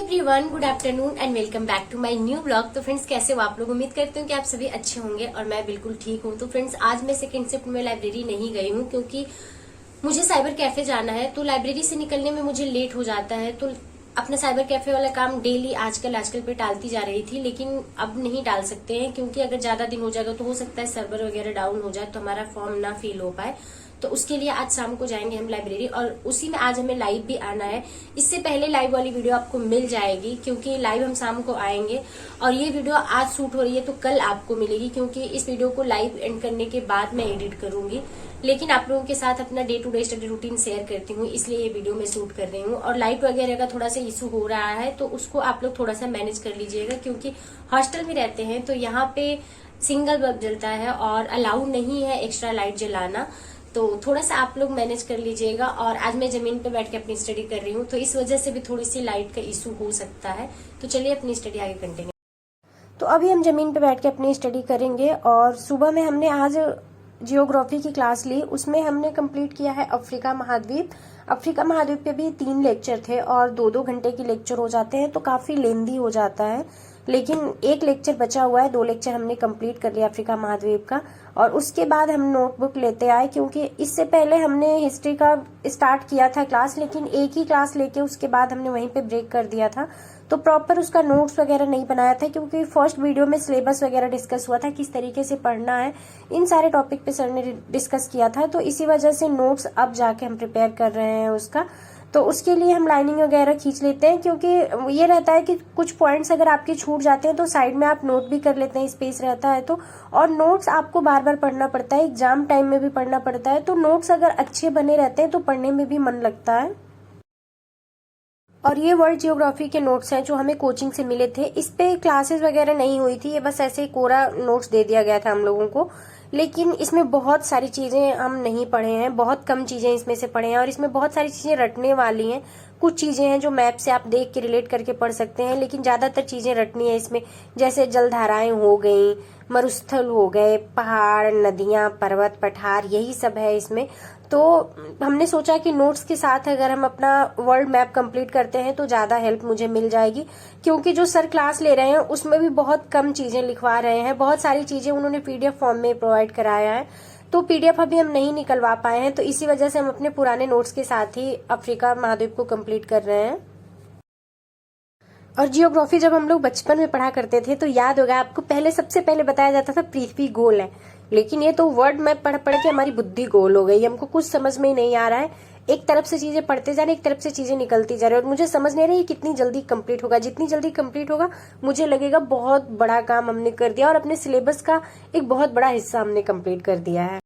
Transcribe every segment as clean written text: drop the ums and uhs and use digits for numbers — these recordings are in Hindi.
Everyone, good afternoon and welcome back to my new blog. तो फ्रेंड्स, कैसे हो आप लोग? उम्मीद करती हूँ कि आप सभी अच्छे होंगे और मैं बिल्कुल ठीक हूँ। तो फ्रेंड्स, आज मैं सेकंड शिफ्ट में लाइब्रेरी नहीं गई हूँ क्योंकि मुझे साइबर कैफे जाना है। तो लाइब्रेरी से निकलने में मुझे लेट हो जाता है। तो अपना साइबर कैफे वाला काम डेली आजकल पे टालती जा रही थी, लेकिन अब नहीं टाल सकते हैं क्योंकि अगर ज्यादा दिन हो जाएगा तो हो सकता है सर्वर वगैरह डाउन हो जाए तो हमारा फॉर्म ना फिल हो पाए। तो उसके लिए आज शाम को जाएंगे हम लाइब्रेरी और उसी में आज हमें लाइव भी आना है। इससे पहले लाइव वाली वीडियो आपको मिल जाएगी क्योंकि लाइव हम शाम को आएंगे और ये वीडियो आज शूट हो रही है तो कल आपको मिलेगी क्योंकि इस वीडियो को लाइव एंड करने के बाद मैं एडिट करूंगी। लेकिन आप लोगों के साथ अपना day to day study routine share करती हूँ, इसलिए ये वीडियो मैं शूट कर रही हूँ। और लाइट वगैरह का थोड़ा सा इशू हो रहा है तो उसको आप लोग थोड़ा सा मैनेज कर लीजिएगा क्योंकि हॉस्टल में रहते हैं तो यहाँ पे सिंगल बल्ब जलता है और अलाउ नहीं है एक्स्ट्रा लाइट जलाना। तो थोड़ा सा आप लोग मैनेज कर लीजिएगा। और आज मैं जमीन पे बैठ के अपनी स्टडी कर रही हूँ तो इस वजह से भी थोड़ी सी लाइट का इशू हो सकता है। तो चलिए अपनी स्टडी आगे कंटिन्यू। तो अभी हम जमीन पे बैठ के अपनी स्टडी करेंगे और सुबह में हमने आज जियोग्राफी की क्लास ली, उसमें हमने कंप्लीट किया है अफ्रीका महाद्वीप। अफ्रीका महाद्वीप पे भी 3 लेक्चर थे और 2-2 घंटे के लेक्चर हो जाते हैं तो काफी लेंदी हो जाता है, लेकिन एक लेक्चर बचा हुआ है। 2 लेक्चर हमने कंप्लीट कर लिया अफ्रीका महाद्वीप का और उसके बाद हम नोटबुक लेते आए क्योंकि इससे पहले हमने हिस्ट्री का स्टार्ट किया था क्लास, लेकिन एक ही क्लास लेके उसके बाद हमने वहीं पे ब्रेक कर दिया था। तो प्रॉपर उसका नोट्स वगैरह नहीं बनाया था क्योंकि फर्स्ट वीडियो में सिलेबस वगैरह डिस्कस हुआ था, किस तरीके से पढ़ना है, इन सारे टॉपिक पे सर ने डिस्कस किया था। तो इसी वजह से नोट्स अब जाके हम प्रिपेयर कर रहे हैं उसका। तो उसके लिए हम लाइनिंग वगैरह खींच लेते हैं क्योंकि ये रहता है कि कुछ पॉइंट्स अगर आपके छूट जाते हैं तो साइड में आप नोट भी कर लेते हैं, स्पेस रहता है तो। और नोट्स आपको बार बार पढ़ना पड़ता है, एग्जाम टाइम में भी पढ़ना पड़ता है। तो नोट्स अगर अच्छे बने रहते हैं तो पढ़ने में भी मन लगता है। और ये वर्ल्ड जियोग्राफी के नोट्स हैं जो हमें कोचिंग से मिले थे। इस पे क्लासेस वगैरह नहीं हुई थी, ये बस ऐसे ही कोरा नोट्स दे दिया गया था हम लोगों को। लेकिन इसमें बहुत सारी चीजें हम नहीं पढ़े हैं, बहुत कम चीजें इसमें से पढ़े हैं और इसमें बहुत सारी चीजें रटने वाली हैं। कुछ चीजें हैं जो मैप से आप देख के रिलेट करके पढ़ सकते हैं, लेकिन ज्यादातर चीजें रटनी है इसमें। जैसे जलधाराएं हो गई, मरुस्थल हो गए, पहाड़, नदियां, पर्वत, पठार, यही सब है इसमें। तो हमने सोचा कि नोट्स के साथ अगर हम अपना वर्ल्ड मैप कंप्लीट करते हैं तो ज्यादा हेल्प मुझे मिल जाएगी क्योंकि जो सर क्लास ले रहे हैं उसमें भी बहुत कम चीजें लिखवा रहे हैं। बहुत सारी चीजें उन्होंने पीडीएफ फॉर्म में प्रोवाइड कराया है तो पीडीएफ अभी हम नहीं निकलवा पाए हैं। तो इसी वजह से हम अपने पुराने नोट्स के साथ ही अफ्रीका महाद्वीप को कंप्लीट कर रहे हैं। और जियोग्राफी जब हम लोग बचपन में पढ़ा करते थे तो याद होगा आपको, पहले सबसे पहले बताया जाता था पृथ्वी गोल है, लेकिन ये तो वर्ड मैप पढ़ पढ़ के हमारी बुद्धि गोल हो गई। हमको कुछ समझ में ही नहीं आ रहा है, एक तरफ से चीजें पढ़ते जा रहे, एक तरफ से चीजें निकलती जा रही है और मुझे समझ नहीं रही कितनी जल्दी कंप्लीट होगा। जितनी जल्दी कंप्लीट होगा मुझे लगेगा बहुत बड़ा काम हमने कर दिया और अपने सिलेबस का एक बहुत बड़ा हिस्सा हमने कंप्लीट कर दिया है।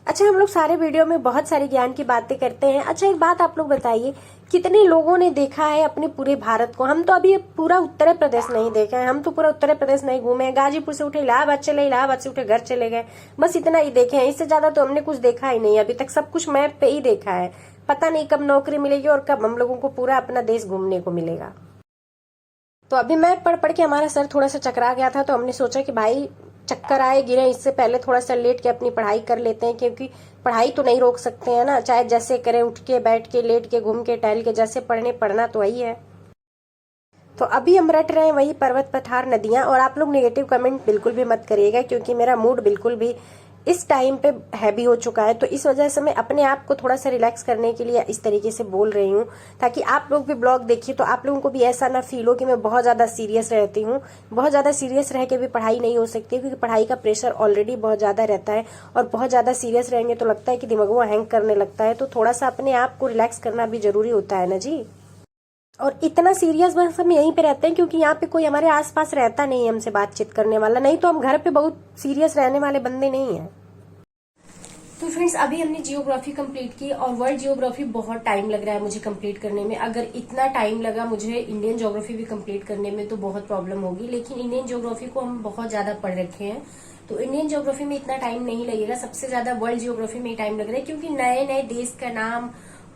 अच्छा, हम लोग सारे वीडियो में बहुत सारे ज्ञान की बातें करते हैं। अच्छा, एक बात आप लोग बताइए, कितने लोगों ने देखा है अपने पूरे भारत को? हम तो अभी पूरा उत्तर प्रदेश नहीं देखे हैं, हम तो पूरा उत्तर प्रदेश नहीं घूमे हैं। गाजीपुर से उठे इलाहाबाद चले, इलाहाबाद से उठे घर चले गए, बस इतना ही देखे हैं। इससे ज्यादा तो हमने कुछ देखा ही नहीं अभी तक, सब कुछ मैप पे ही देखा है। पता नहीं कब नौकरी मिलेगी और कब हम लोगों को पूरा अपना देश घूमने को मिलेगा। तो अभी मैप पढ़ पढ़ के हमारा सर थोड़ा सा चकरा गया था तो हमने सोचा कि भाई चक्कर आए गिरे, इससे पहले थोड़ा सा लेट के अपनी पढ़ाई कर लेते हैं क्योंकि पढ़ाई तो नहीं रोक सकते हैं ना, चाहे जैसे करें, उठ के, बैठ के, लेट के, घूम के, टहल के, जैसे पढ़ना तो वही है। तो अभी हम रट रहे हैं वही पर्वत, पठार, नदियां। और आप लोग नेगेटिव कमेंट बिल्कुल भी मत करिएगा क्योंकि मेरा मूड बिल्कुल भी इस टाइम पे हैवी हो चुका है। तो इस वजह से मैं अपने आप को थोड़ा सा रिलैक्स करने के लिए इस तरीके से बोल रही हूँ ताकि आप लोग भी ब्लॉग देखिए तो आप लोगों को भी ऐसा ना फील हो कि मैं बहुत ज्यादा सीरियस रहती हूँ। बहुत ज्यादा सीरियस रह के भी पढ़ाई नहीं हो सकती क्योंकि पढ़ाई का प्रेशर ऑलरेडी बहुत ज्यादा रहता है और बहुत ज्यादा सीरियस रहेंगे तो लगता है कि दिमाग हैंग करने लगता है। तो थोड़ा सा अपने आप को रिलैक्स करना भी जरूरी होता है ना जी। और इतना सीरियस बस हम यहीं पे रहते हैं क्योंकि यहाँ पे कोई हमारे आसपास रहता नहीं है हमसे बातचीत करने वाला, नहीं तो हम घर पे बहुत सीरियस रहने वाले बंदे नहीं है। तो फ्रेंड्स, अभी हमने जियोग्राफी कंप्लीट की और वर्ल्ड जियोग्राफी बहुत टाइम लग रहा है मुझे कंप्लीट करने में। अगर इतना टाइम लगा मुझे इंडियन ज्योग्राफी भी कंप्लीट करने में तो बहुत प्रॉब्लम होगी, लेकिन इंडियन ज्योग्राफी को हम बहुत ज्यादा पढ़ रखे हैं तो इंडियन ज्योग्राफी में इतना टाइम नहीं लगेगा। सबसे ज्यादा वर्ल्ड जियोग्राफी में टाइम लग रहा है क्योंकि नए नए देश का नाम,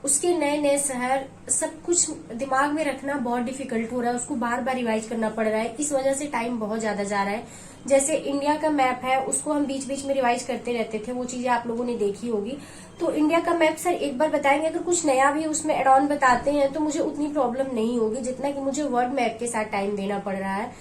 उसके नए नए शहर, सब कुछ दिमाग में रखना बहुत डिफिकल्ट हो रहा है, उसको बार बार रिवाइज करना पड़ रहा है, इस वजह से टाइम बहुत ज्यादा जा रहा है। जैसे इंडिया का मैप है उसको हम बीच बीच में रिवाइज करते रहते थे, वो चीजें आप लोगों ने देखी होगी। तो इंडिया का मैप सर एक बार बताएंगे, अगर कुछ नया भी उसमें एड ऑन बताते हैं तो मुझे उतनी प्रॉब्लम नहीं होगी जितना कि मुझे वर्ड मैप के साथ टाइम देना पड़ रहा है।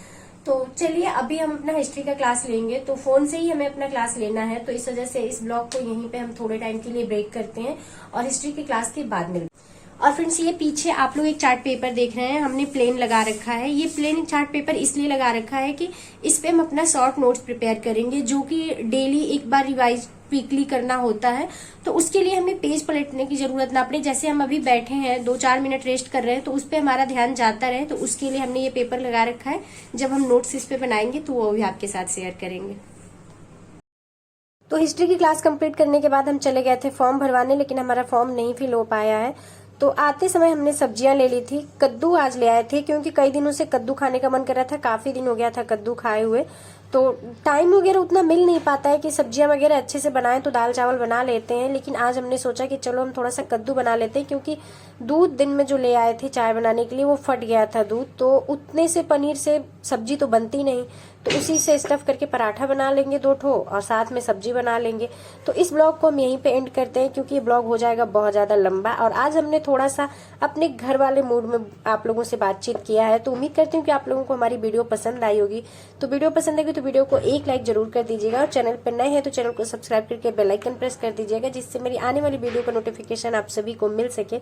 तो चलिए अभी हम अपना हिस्ट्री का क्लास लेंगे, तो फोन से ही हमें अपना क्लास लेना है, तो इस वजह से इस ब्लॉग को यहीं पे हम थोड़े टाइम के लिए ब्रेक करते हैं और हिस्ट्री की क्लास के बाद मिलते हैं। और फ्रेंड्स ये पीछे आप लोग एक चार्ट पेपर देख रहे हैं, हमने प्लेन लगा रखा है। ये प्लेन चार्ट पेपर इसलिए लगा रखा है कि इस पे हम अपना शॉर्ट नोट्स प्रिपेयर करेंगे, जो कि डेली एक बार रिवाइज वीकली करना होता है। तो उसके लिए हमें पेज पलटने की जरूरत ना पड़े। जैसे हम अभी बैठे हैं 2-4 मिनट रेस्ट कर रहे हैं तो उस पर हमारा ध्यान जाता रहे, तो उसके लिए हमने ये पेपर लगा रखा है। जब हम नोट्स इस पे बनाएंगे तो वो भी आपके साथ शेयर करेंगे। तो हिस्ट्री की क्लास कंप्लीट करने के बाद हम चले गए थे फॉर्म भरवाने, लेकिन हमारा फॉर्म नहीं फिल हो पाया है। तो आते समय हमने सब्जियां ले ली थी। कद्दू आज ले आए थे क्योंकि कई दिनों से कद्दू खाने का मन कर रहा था, काफी दिन हो गया था कद्दू खाए हुए। तो टाइम वगैरह उतना मिल नहीं पाता है कि सब्जियां वगैरह अच्छे से बनाएं, तो दाल चावल बना लेते हैं। लेकिन आज हमने सोचा कि चलो हम थोड़ा सा कद्दू बना लेते हैं, क्योंकि दूध दिन में जो ले आए थे चाय बनाने के लिए वो फट गया था दूध, तो उतने से पनीर से सब्जी तो बनती नहीं, तो उसी से स्टफ करके पराठा बना लेंगे 2 ठो और साथ में सब्जी बना लेंगे। तो इस ब्लॉग को हम यहीं पे एंड करते हैं, क्योंकि ये ब्लॉग हो जाएगा बहुत ज्यादा लंबा। और आज हमने थोड़ा सा अपने घर वाले मूड में आप लोगों से बातचीत किया है, तो उम्मीद करती हूँ कि आप लोगों को हमारी वीडियो पसंद आई होगी। तो वीडियो पसंद आएगी तो वीडियो को एक लाइक जरूर कर दीजिएगा, और चैनल पर नए हैं तो चैनल को सब्सक्राइब करके बेल आइकन प्रेस कर दीजिएगा, जिससे मेरी आने वाली वीडियो का नोटिफिकेशन आप सभी को मिल सके।